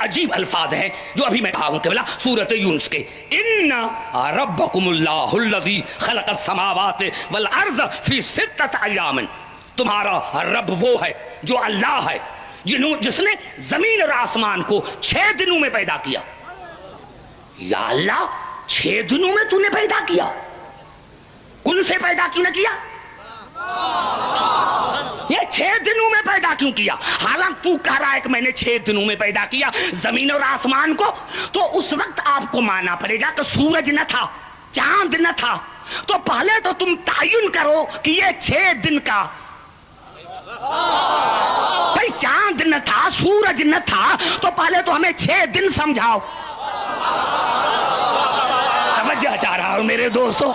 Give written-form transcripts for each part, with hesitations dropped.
عجیب الفاظ ہیں جو ابھی میں کہا ہوں کہ بلا سورۃ یونس کے ان ربکم اللہ الذی خلق السماوات والارض فی ستۃ ایام، تمہارا رب وہ ہے جو اللہ ہے جس نے زمین اور آسمان کو 6 دنوں میں پیدا کیا۔ یا اللہ 6 دنوں میں تو نے پیدا کیا، کن سے پیدا کیوں نہ کیا؟ یہ 6 دنوں میں پیدا کیوں کیا؟ حالانکہ تو کہہ رہا ہے کہ میں نے 6 دنوں میں پیدا کیا زمین اور آسمان کو، تو اس وقت آپ کو ماننا پڑے گا کہ سورج نہ تھا، چاند نہ تھا، تو پہلے تو تم تعین کرو کہ یہ 6 دن کا، بھائی چاند نہ تھا، سورج نہ تھا، تو پہلے تو ہمیں 6 دن سمجھاؤ۔ توجہ چاہ رہا ہوں میرے دوستو،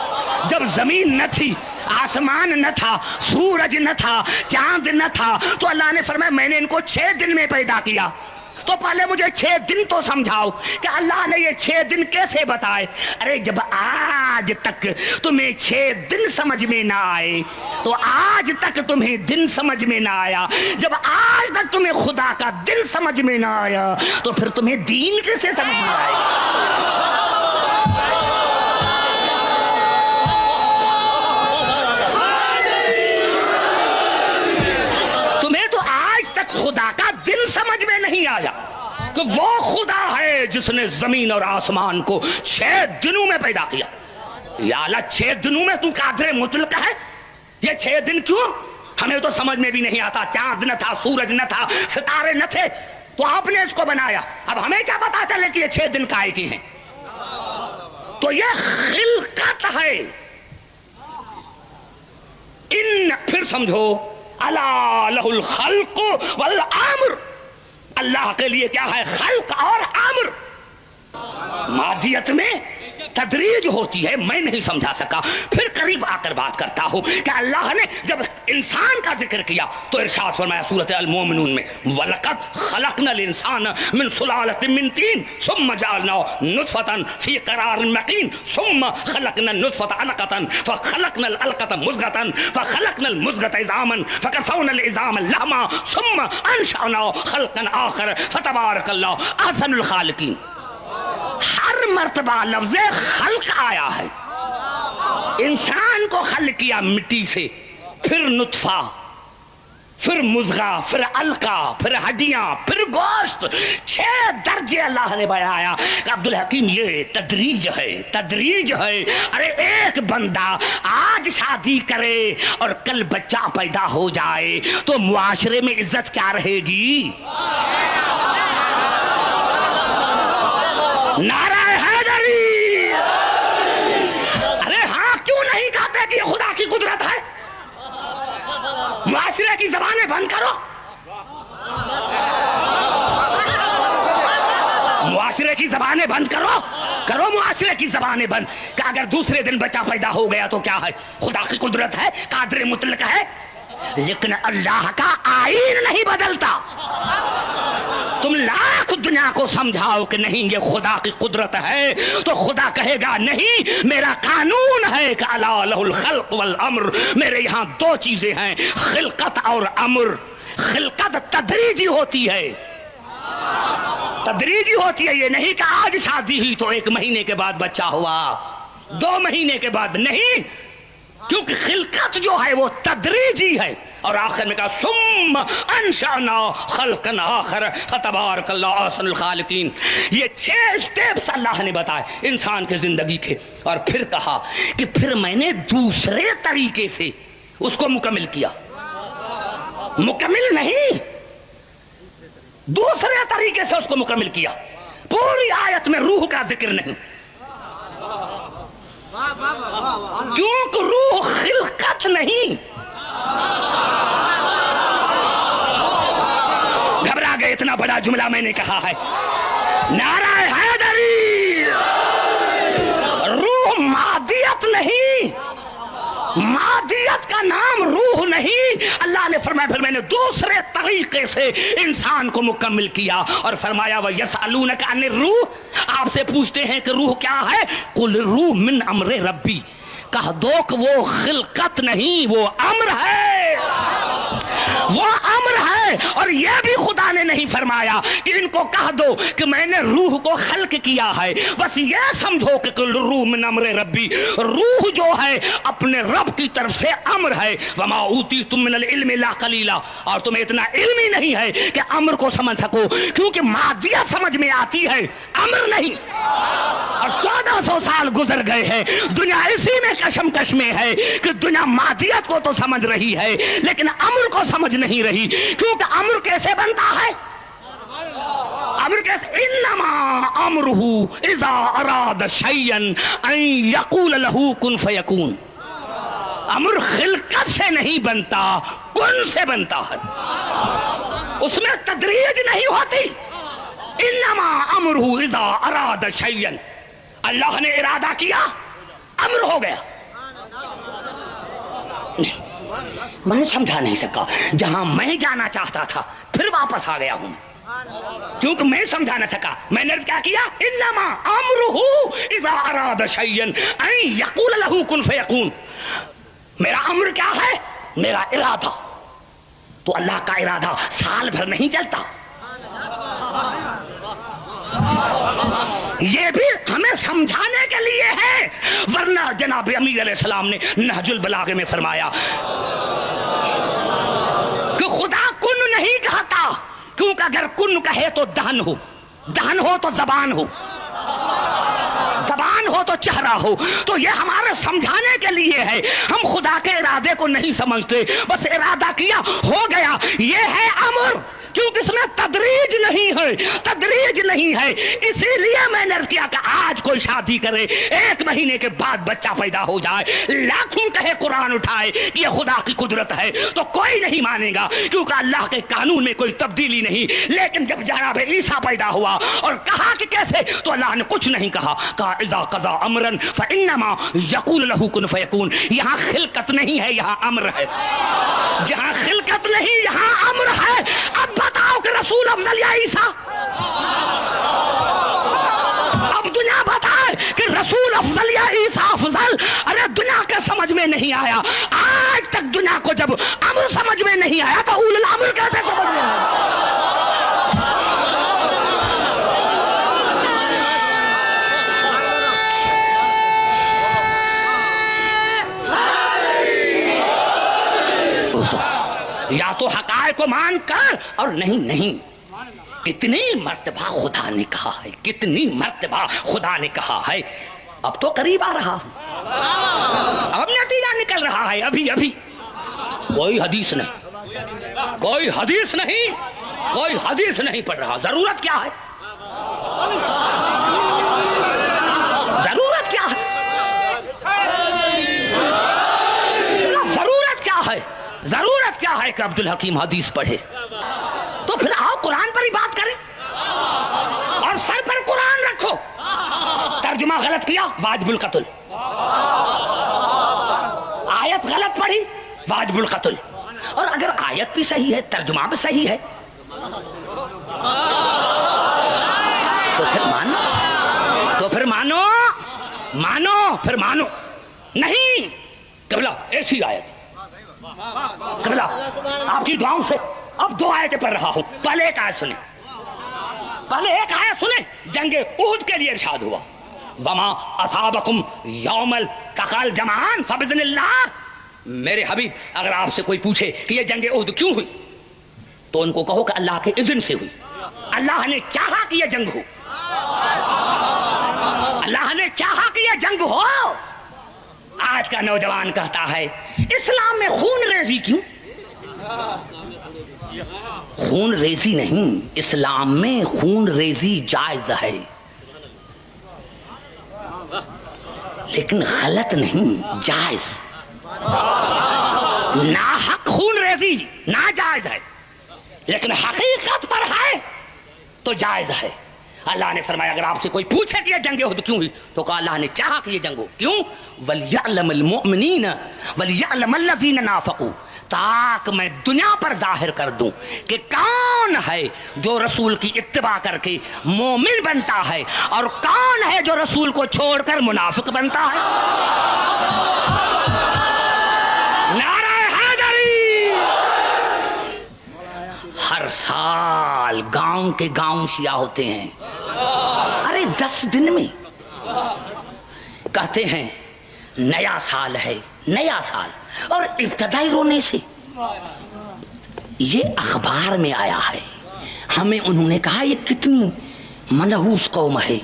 جب زمین نہ تھی، آسمان نہ تھا، سورج نہ تھا، چاند نہ تھا، تو اللہ نے فرمایا میں نے ان کو 6 دن میں پیدا کیا، تو پہلے مجھے 6 دن تو سمجھاؤ کہ اللہ نے یہ 6 دن کیسے بتائے۔ ارے جب آج تک تمہیں 6 دن سمجھ میں نہ آئے تو آج تک تمہیں دن سمجھ میں نہ آیا، جب آج تک تمہیں خدا کا دن سمجھ میں نہ آیا تو پھر تمہیں دین کیسے سمجھ میں آئے گا؟ خدا کا دن سمجھ میں نہیں آیا کہ وہ خدا ہے جس نے زمین اور آسمان کو 6 دنوں میں پیدا کیا۔ یا اللہ 6 دنوں میں تو قادر مطلق ہے، یہ 6 دن کیوں؟ ہمیں تو سمجھ میں بھی نہیں آتا، چاند نہ تھا، سورج نہ تھا، ستارے نہ تھے، تو آپ نے اس کو بنایا، اب ہمیں کیا پتا چلے کہ یہ 6 دن کائے کی ہیں؟ تو یہ خلقت ہے۔ ان پھر سمجھو اللہ لہ الخلق والامر، اللہ کے لیے کیا ہے؟ خلق اور امر۔ مادیت میں تدریج ہوتی ہے، میں نہیں سمجھا سکا، پھر قریب آ کر بات کرتا ہوں کہ اللہ نے جب انسان کا ذکر کیا تو ارشاد فرمایا سورۃ المومنون میں وَلَقَدْ خَلَقْنَا الْإِنسَانَ مِنْ سُلَالَةٍ مِنْ طِينٍ ثُمَّ جَعَلْنَاهُ نُطْفَةً فِي قَرَارٍ مَكِينٍ ثُمَّ خَلَقْنَا النُّطْفَةَ عَلَقَةً فَخَلَقْنَا الْعَلَقَةَ مُضْغَةً فَخَلَقْنَا الْمُضْغَةَ عِظَامًا فَكَسَوْنَا الْعِظَامَ لَحْمًا ثُمَّ أَنشَأْنَاهُ خَلْقًا آخَرَ فَتَبَارَكَ اللَّهُ أَحْسَنُ الْخَالِقِينَ۔ ہر مرتبہ لفظ خلق آیا ہے، انسان کو خلق کیا مٹی سے، پھر نطفہ، پھر مضغہ، پھر علقہ، پھر ہڈیاں، پھر گوشت، 6 درجے اللہ نے بنایا کہ عبدالحکیم یہ تدریج ہے، تدریج ہے۔ ارے ایک بندہ آج شادی کرے اور کل بچہ پیدا ہو جائے تو معاشرے میں عزت کیا رہے گی؟ نعرہ حیدری! ارے ہاں کیوں نہیں کہتے کہ یہ خدا کی قدرت ہے؟ معاشرے کی زبانیں بند کرو، معاشرے کی زبانیں بند کرو معاشرے کی زبانیں بند، کہ اگر دوسرے دن بچہ پیدا ہو گیا تو کیا ہے؟ خدا کی قدرت ہے، قادر مطلق ہے، لیکن اللہ کا آئین نہیں بدلتا۔ تم لاکھ دنیا کو سمجھاؤ کہ نہیں یہ خدا کی قدرت ہے تو خدا کہے گا نہیں، میرا قانون ہے کہ الا لہ الخلق والامر، میرے یہاں 2 چیزیں ہیں، خلقت اور امر۔ خلقت تدریجی ہوتی ہے، تدریجی ہوتی ہے، یہ نہیں کہ آج شادی ہوئی تو 1 مہینے کے بعد بچہ ہوا، 2 مہینے کے بعد نہیں، کیونکہ خلقت جو ہے وہ تدریجی ہے۔ اور آخر میں کہا ثم انشأنا خلقا آخر فتبارک اللہ احسن الخالقین۔ یہ 6 سٹیپس اللہ نے بتائے انسان کے زندگی کے، اور پھر کہا کہ پھر میں نے دوسرے طریقے سے اس کو مکمل کیا۔ مکمل نہیں، دوسرے طریقے سے اس کو مکمل کیا۔ پوری آیت میں روح کا ذکر نہیں، کیونکہ روح خلقت نہیں۔ گھبرا گئے، اتنا بڑا جملہ میں نے کہا ہے۔ نعرہ حیدری! روح مادیت نہیں، مادیت کا نام روح نہیں۔ اللہ نے فرمایا پھر میں نے دوسرے طریقے سے انسان کو مکمل کیا، اور فرمایا وَيَسْأَلُونَكَ عَنِ الرُّوحِ، آپ سے پوچھتے ہیں کہ روح کیا ہے؟ قُلِ الرُّوحُ مِنْ أَمْرِ رَبِّي، کہہ دو کہ وہ خلقت نہیں، وہ امر ہے، وہ امر ہے۔ ہے اور یہ بھی خدا نے نہیں فرمایا کہ ان کو کہہ دو کہ میں نے روح کو خلق کیا ہے، بس یہ سمجھو کہ کل روح من امر ربی، روح جو ہے اپنے رب کی طرف سے امر ہے، وما اوتیتم من العلم الا قلیلا، اور تمہیں اتنا علم ہی نہیں ہے کہ امر کو سمجھ سکو، کیونکہ مادیت سمجھ میں آتی ہے امر نہیں۔ اور 1400 سال گزر گئے ہیں، دنیا اسی میں کشمکش میں ہے کہ دنیا مادیت کو تو سمجھ رہی ہے لیکن امر کو سمجھ نہیں رہی، کیونکہ امر کیسے بنتا ہے؟ امر کیسے؟ انما امرہ اذا اراد شیئا ان یقول له کن فیکون۔ امر خلقت سے نہیں بنتا، کن سے بنتا ہے، اس میں تدریج نہیں ہوتی۔ انما امرہ اذا اراد شیئا، اللہ نے ارادہ کیا امر ہو گیا۔ میں سمجھا نہیں سکا، جہاں میں جانا چاہتا تھا پھر واپس آ گیا ہوں، کیونکہ میں سمجھا نہ سکا۔ میں نے کیا کیا؟ انما امرہ اذا اراد شیئا ان یقول له کن فیکون۔ میرا امر کیا ہے؟ میرا ارادہ۔ تو اللہ کا ارادہ سال بھر نہیں چلتا، یہ بھی ہمیں سمجھانے کے لیے ہے، ورنہ جناب امیر علیہ السلام نے نہج البلاغہ میں فرمایا کہ خدا کن نہیں کہتا، کیونکہ اگر کن کہے تو دہن ہو، دہن ہو تو زبان ہو، زبان ہو تو چہرہ ہو، تو یہ ہمارے سمجھانے کے لیے ہے۔ ہم خدا کے ارادے کو نہیں سمجھتے، بس ارادہ کیا ہو گیا، یہ ہے امر، کیونکہ اس میں تدریج نہیں ہے، تدریج نہیں ہے۔ اسی لیے میں نے کیا کہ آج کوئی شادی کرے، 1 مہینے کے بعد بچہ پیدا ہو جائے، لاکھوں کہے قرآن اٹھائے کہ یہ خدا کی قدرت ہے، تو کوئی نہیں مانے گا، کیونکہ اللہ کے قانون میں کوئی تبدیلی نہیں۔ لیکن جب جناب عیسیٰ پیدا ہوا اور کہا کہ کیسے، تو اللہ نے کچھ نہیں کہا اذا قضا امرا فانما یقول له کن فیکون۔ یہاں خلقت نہیں ہے، یہاں امر ہے، جہاں خلقت نہیں یہاں امر ہے۔ اب بتاؤ کہ رسول افضل یا عیسیٰ؟ اب دنیا بتائے کہ رسول افضل یا عیسیٰ افضل؟ ارے دنیا کے سمجھ میں نہیں آیا، آج تک دنیا کو جب امر سمجھ میں نہیں آیا تو اول الامر کیسے سمجھ میں آیا؟ یا تو حقائق کو مان کر، اور نہیں، کتنی مرتبہ خدا نے کہا ہے، کتنی مرتبہ خدا نے کہا ہے، اب تو قریب آ رہا، اب نتیجہ نکل رہا ہے، ابھی کوئی حدیث نہیں، کوئی حدیث نہیں، کوئی حدیث نہیں پڑھ رہا۔ ضرورت کیا ہے؟ ضرورت کیا ہے؟ ضرورت کیا ہے؟ ضرورت کیا ہے کہ عبدالحکیم حدیث پڑھے؟ تو پھر آؤ قرآن پر ہی بات کریں، اور سر پر قرآن رکھو۔ ترجمہ غلط کیا، واجب القتل، آیت غلط پڑھی، واجب القتل، اور اگر آیت بھی صحیح ہے ترجمہ بھی صحیح ہے تو پھر مانو نہیں قبلہ ایسی آیت، قبلہ آپ کی دعاؤں سے اب 2 آیتیں پڑھ رہا ہوں، پہلے ایک آیت سنیں، جنگ احد کے لیے ارشاد ہوا وما اصابکم یوم التقى الجمعان فباذن اللہ۔ میرے حبیب اگر آپ سے کوئی پوچھے کہ یہ جنگ احد کیوں ہوئی تو ان کو کہو کہ اللہ کے اذن سے ہوئی، اللہ نے چاہا کہ یہ جنگ ہو، اللہ نے چاہا کہ یہ جنگ ہو۔ آج کا نوجوان کہتا ہے اسلام میں خون ریزی کیوں؟ خون ریزی نہیں، اسلام میں خون ریزی جائز ہے، لیکن غلط نہیں، جائز۔ ناحق خون ریزی ناجائز ہے، لیکن حقیقت پر ہے تو جائز ہے۔ اللہ نے فرمایا اگر آپ سے کوئی پوچھے کہ یہ جنگ احد کیوں ہوئی تو کہا اللہ نے چاہا کہ یہ جنگ ہو، کیوں؟ وَلْيَعْلَمَ الْمُؤْمِنِينَ وَلْيَعْلَمَ الَّذِينَ نَافَقُوا، تاکہ میں دنیا پر ظاہر کر دوں کہ کون ہے جو رسول کی اتباع کر کے مومن بنتا ہے اور کون ہے جو رسول کو چھوڑ کر منافق بنتا ہے۔ نعرہ حیدری! ہر سال گاؤں کے گاؤں شیعہ ہوتے ہیں. ارے 10 دن میں کہتے ہیں نیا سال ہے، نیا سال، اور ابتدائی رونے سے. یہ اخبار میں آیا ہے. ہمیں انہوں نے کہا یہ کتنی منحوس قوم ہے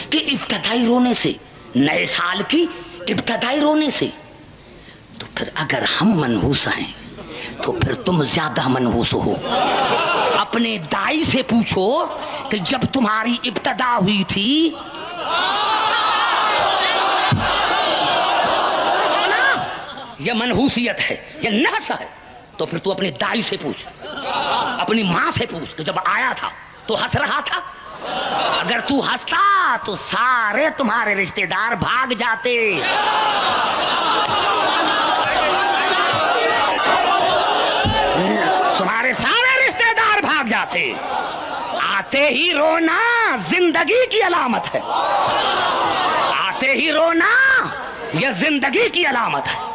کہ ابتدائی رونے سے، نئے سال کی ابتدائی رونے سے. تو پھر اگر ہم منحوس ہیں تو پھر تم زیادہ منحوس ہو. اپنے دائی سے پوچھو کہ جب تمہاری ابتدا ہوئی تھی یہ منحوسیت ہے، یہ نحس ہے، تو پھر تو اپنے دائی سے پوچھ، اپنی ماں سے پوچھ کہ جب آیا تھا تو ہنس رہا تھا. اگر تو ہنستا تو سارے تمہارے رشتہ دار بھاگ جاتے. تمہارے سارے رشتہ دار بھاگ جاتے. آتے ہی رونا زندگی کی علامت ہے. آتے ہی رونا یہ زندگی کی علامت ہے.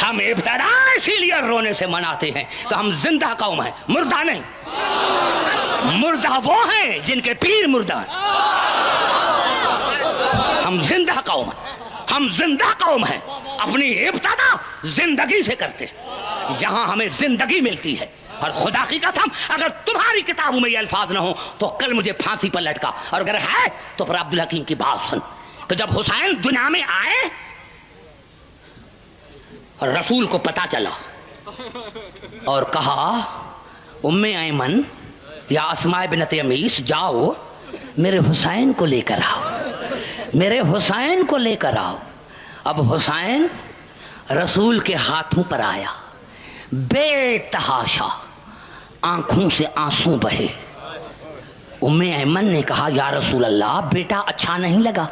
ہم ابتدا اسی لیے رونے سے مناتے ہیں کہ ہم زندہ قوم ہیں، مردہ نہیں. مردہ وہ ہیں جن کے پیر مردہ ہیں. ہم زندہ قوم ہیں، ہم زندہ قوم ہیں. اپنی ابتدا زندگی سے کرتے ہیں. یہاں ہمیں زندگی ملتی ہے. اور خدا کی قسم اگر تمہاری کتابوں میں یہ الفاظ نہ ہو تو کل مجھے پھانسی پر لٹکا. اور اگر ہے تو پھر عبدالحکیم کی بات سن کہ جب حسین دنیا میں آئے اور رسول کو پتا چلا اور کہا ام ایمن یا اسماء بنت امیس جاؤ میرے حسین کو لے کر آؤ، میرے حسین کو لے کر آؤ. اب حسین رسول کے ہاتھوں پر آیا، بے تحاشا آنکھوں سے آنسو بہے. ام ایمن نے کہا یا رسول اللہ بیٹا اچھا نہیں لگا.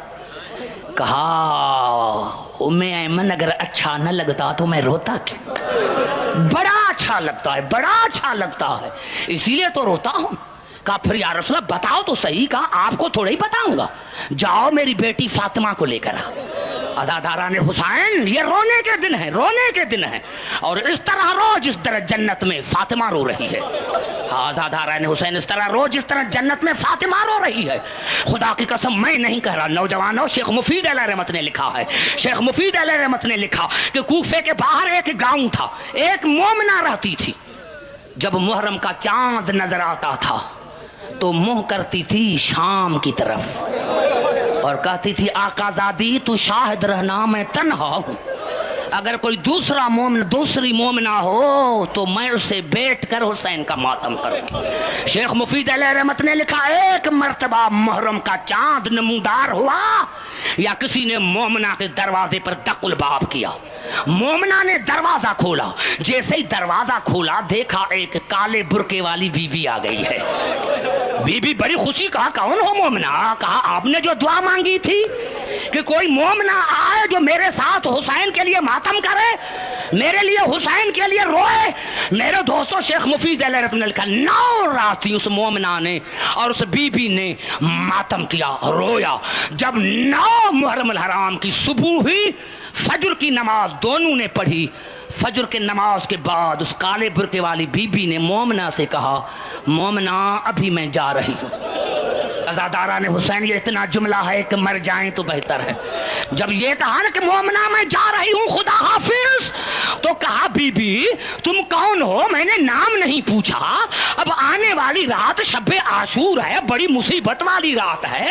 کہا ام ایمن اگر اچھا نہ لگتا تو میں روتا کیوں؟ بڑا اچھا لگتا ہے، بڑا اچھا لگتا ہے، اسی لیے تو روتا ہوں. کہا پھر یا رسول اللہ بتاؤ تو صحیح. کہا آپ کو تھوڑا ہی بتاؤں گا، جاؤ میری بیٹی فاطمہ کو لے کر آ. اداداران حسین یہ رونے کے دن ہیں، رونے کے دن ہیں. اور اس طرح رو جس طرح جنت میں فاطمہ رو رہی ہے. اداداران حسین اس طرح رو جس طرح جنت میں فاطمہ رو رہی ہے. خدا کی قسم میں نہیں کہہ رہا، نوجوانوں شیخ مفید علیہ رحمت نے لکھا ہے، شیخ مفید علیہ رحمت نے لکھا کہ کوفے کے باہر ایک گاؤں تھا، ایک مومنہ رہتی تھی. جب محرم کا چاند نظر آتا تھا تو منہ کرتی تھی شام کی طرف اور کہتی تھی آقا زادی تو شاہد رہنا میں تنہا ہوں، اگر کوئی دوسرا مومن دوسری مومنہ ہو تو میں اسے بیٹھ کر حسین کا ماتم کروں. شیخ مفید علیہ رحمت نے لکھا ایک مرتبہ محرم کا چاند نمودار ہوا یا کسی نے مومنہ کے دروازے پر دق الباب کیا. مومنہ نے دروازہ کھولا، جیسے ہی دروازہ کھولا دیکھا ایک کالے برقعے والی بی بی آ گئی ہے. بی بی بڑی خوشی. کہا کون ہو مومنہ؟ کہا آپ نے جو دعا مانگی تھی کہ کوئی مومنہ آئے جو میرے ساتھ حسین کے لیے ماتم کرے، میرے لیے حسین کے لیے روئے. میرے دوستوں شیخ مفید علیہ رحمۃ اللہ کا 9 رات اس مومنہ نے اور اس بی بی نے ماتم کیا، رویا. جب 9 محرم الحرام کی صبح ہوئی، فجر کی نماز دونوں نے پڑھی. فجر کے نماز کے بعد اس کالے برقعے والی بی بی نے مومنہ سے کہا مومنہ ابھی میں جا رہی ہوں. عزاداران حسین یہ اتنا جملہ ہے کہ مر جائیں تو بہتر ہے. جب یہ کہا نا کہ مومنہ میں جا رہی ہوں خدا حافظ، تو کہا بی بی تم کون ہو؟ میں نے نام نہیں پوچھا. اب آنے والی رات شب عاشور ہے، بڑی مصیبت والی رات ہے،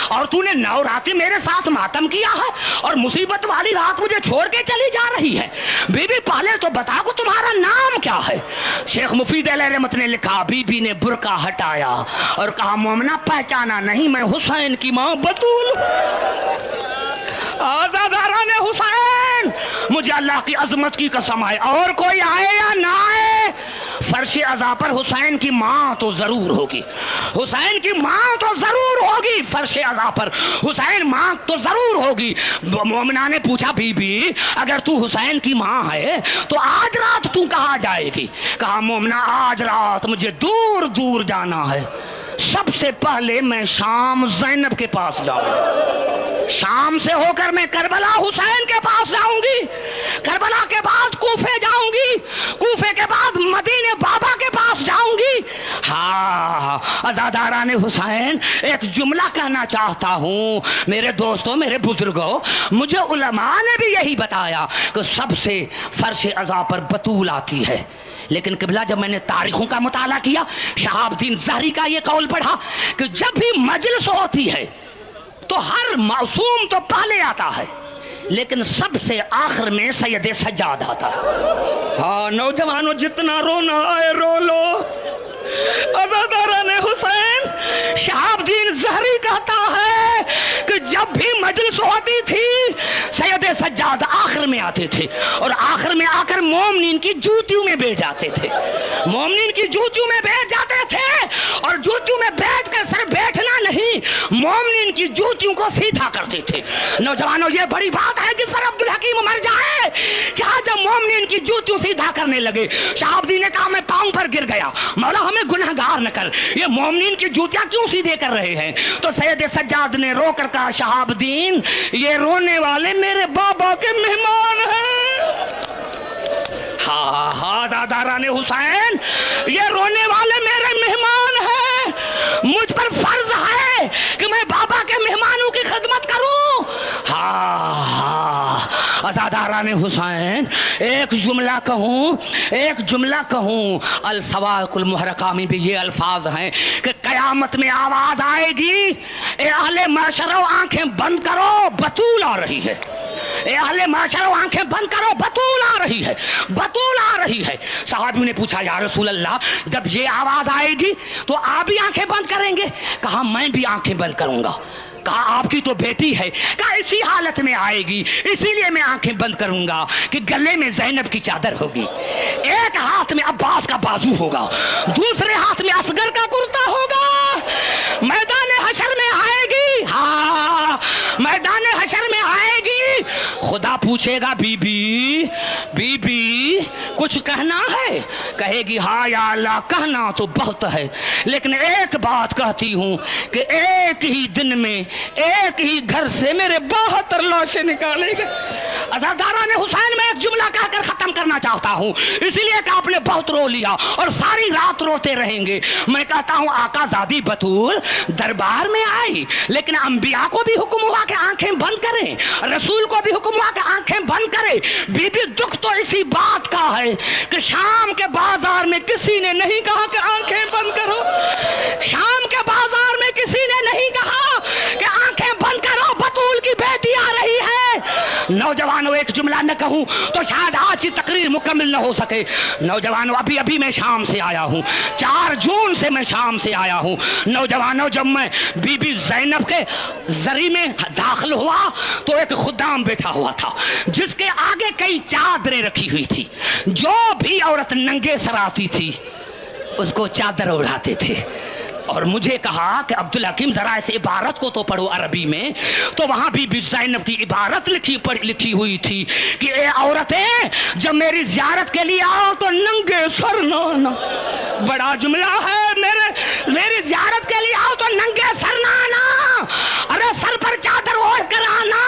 اور تو نے 9 راتیں میرے ساتھ ماتم کیا ہے اور مصیبت والی رات مجھے چھوڑ کے چلی جا رہی ہے. بی بی پہلے تو بتا کہ تمہارا نام کیا ہے. شیخ مفید علیہ رحمت نے لکھا بی بی نے برقع ہٹایا اور کہا مومنہ پہچانا نہیں، میں حسین کی ماں بطول. آزاداران حسین مجھے اللہ کی عظمت کی قسم ہے، اور کوئی آئے یا نہ آئے فرش عزا پر حسین کی ماں تو ضرور ہوگی، حسین کی ماں تو ضرور ہوگی. فرش عزا پر حسین ماں تو ضرور ہوگی. مومنہ نے پوچھا بی بی اگر تو حسین کی ماں ہے تو آج رات تو کہاں جائے گی؟ کہا مومنہ آج رات مجھے دور دور جانا ہے. سب سے پہلے میں شام زینب کے پاس جاؤں، شام سے ہو کر میں کربلا حسین کے پاس جاؤں گی، کربلا کے بعد کوفے جاؤں گی، کوفے عزاداران حسین ایک جملہ کہنا چاہتا ہوں میرے دوستوں، میرے بزرگوں، مجھے علماء نے بھی یہی بتایا کہ سب سے فرش عزا پر بطول آتی ہے، لیکن قبلہ جب میں نے تاریخوں کا مطالعہ کیا، شہاب الدین زہری کا یہ قول پڑھا کہ جب بھی مجلس ہوتی ہے تو ہر معصوم تو پہلے آتا ہے، لیکن سب سے آخر میں سید سجاد آتا ہے۔ ہاں نوجوانوں، جتنا رونا آئے رو لو۔ عزاداران حسین، شہاب الدین زہری کہتا ہے کہ جب بھی مجلس ہوتی تھی سید سجاد آخر میں آتے تھے، اور آخر میں آ کر مومنین کی جوتیوں میں بیٹھ جاتے تھے، مومنین کی جوتیوں میں بیٹھ جاتے تھے، اور جوتیوں میں بیٹھ کر صرف بیٹھنا نہیں، مومنین کی جوتیوں کو سیدھا کرتے تھے۔ نوجوانوں، یہ بڑی بات ہے جس پر عبدالحکیم مر جائے کہ جب مومنین کی جوتیوں سیدھا کرنے لگے، شہاب الدین نے کہا میں پاؤں پر گر گیا، مولا ہمیں گنہگار نہ کر، یہ مومنین کی جوتیاں کیوں سیدھے کر رہے ہیں؟ تو سید سجاد نے رو کر کہا شہاب الدین، یہ رونے والے میرے بابا کے مہمان ہیں۔ ہاں ہاں عزاداران حسین، یہ رونے والے میرے مہمان ہیں، مجھ پر فرض ہے کہ میں بابا کے مہمانوں کی خدمت کروں۔ ہاں ہاں عزاداران حسین، ایک جملہ کہوں، الصواعق المحرقہ میں بھی یہ الفاظ ہیں کہ قیامت میں آواز آئے گی، اے اہل معاشرہ آنکھیں بند کرو، بطول آ رہی ہے۔ اے اہل معاشرہ آنکھیں بند کرو، بطول آ رہی ہے، بطول آ رہی ہے۔ صحابیوں نے پوچھا یا رسول اللہ، جب یہ آواز آئے گی تو آپ بھی آنکھیں بند کریں گے؟ کہا میں بھی آنکھیں بند کروں گا۔ کہا آپ کی تو بیٹی ہے، کہا اسی حالت میں آئے گی، اسی لیے میں آنکھیں بند کروں گا کہ گلے میں زینب کی چادر ہوگی، ایک ہاتھ میں عباس کا بازو ہوگا، دوسرے ہاتھ میں اصغر کا کرتا ہوگا، میدان حشر میں آئے گی۔ ہاں میدان حشر میں آئے گی، خدا پوچھے گا بی بی کچھ کہنا ہے؟ کہے گی ہاں یا اللہ کہنا تو بہت ہے، لیکن ایک بات کہتی ہوں کہ ایک ہی دن میں ایک ہی گھر سے میرے 72 لاشیں نکالے گئے۔ عزاداران حسین، میں ایک جملہ کہہ کر ختم کرنا چاہتا ہوں، اسی لیے کہ آپ نے بہت رو لیا اور ساری رات روتے رہیں گے۔ میں کہتا ہوں آقا زادی بطول دربار میں آئی، لیکن انبیاء کو بھی حکم ہوا کہ آنکھیں بند کریں، رسول کو بھی حکم ہوا کہ آنکھیں بند کریں۔ بی بی دکھ تو اسی بات کا ہے کہ شام کے بازار میں کسی نے نہیں کہا کہ آنکھیں بند کرو، شام کے بازار میں کسی نے نہیں کہا کہ آنکھیں بند کرو، بطول کی بیٹی آ رہی ہے۔ نوجوانوں، ایک جملہ نہ کہوں تو شاید آج کی تقریر مکمل نہ ہو سکے۔ نوجوانوں، ابھی میں شام سے آیا ہوں، 4 جون سے میں شام سے آیا ہوں۔ نوجوانوں، جب میں بی بی زینب کے زری میں داخل ہوا تو ایک خدام بیٹھا ہوا تھا جس کے آگے کئی چادریں رکھی ہوئی تھی، جو بھی عورت ننگے سر آتی تھی اس کو چادر اڑاتے تھے، اور مجھے کہا کہ عبدالحکیم ذرا اس عبارت کو تو پڑھو عربی میں، تو وہاں بی بی زینب کی عبارت لکھی ہوئی تھی کہ اے عورتیں جب میری زیارت کے لیے آؤ تو ننگے سر نہ آنا۔ بڑا جملہ ہے، میری زیارت کے لیے آؤ تو ننگے سر نہ آنا، ارے سر پر چادر اوڑھ کر آنا۔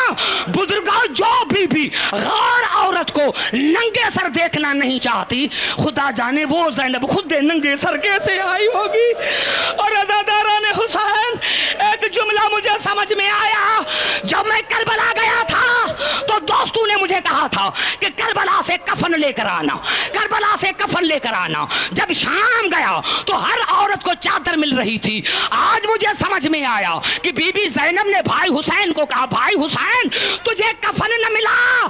بزرگوں، جو بھی غیر عورت کو ننگے سر دیکھنا نہیں چاہتی، خدا جانے وہ زینب خود ننگے سر کیسے آئی ہوگی۔ اور عزاداران حسین، ایک جملہ مجھے سمجھ میں آیا، جب میں کربلا گیا تھا تو دوستوں نے مجھے کہا تھا کہ کربلا سے کفن لے کر آنا، کربلا سے کفن لے کر آنا۔ جب شام گیا تو ہر عورت کو چادر مل رہی تھی۔ آج مجھے سمجھ میں آیا کہ بی بی زینب نے بھائی حسین کو کہا بھائی حسین تجھے کفن نہ ملا،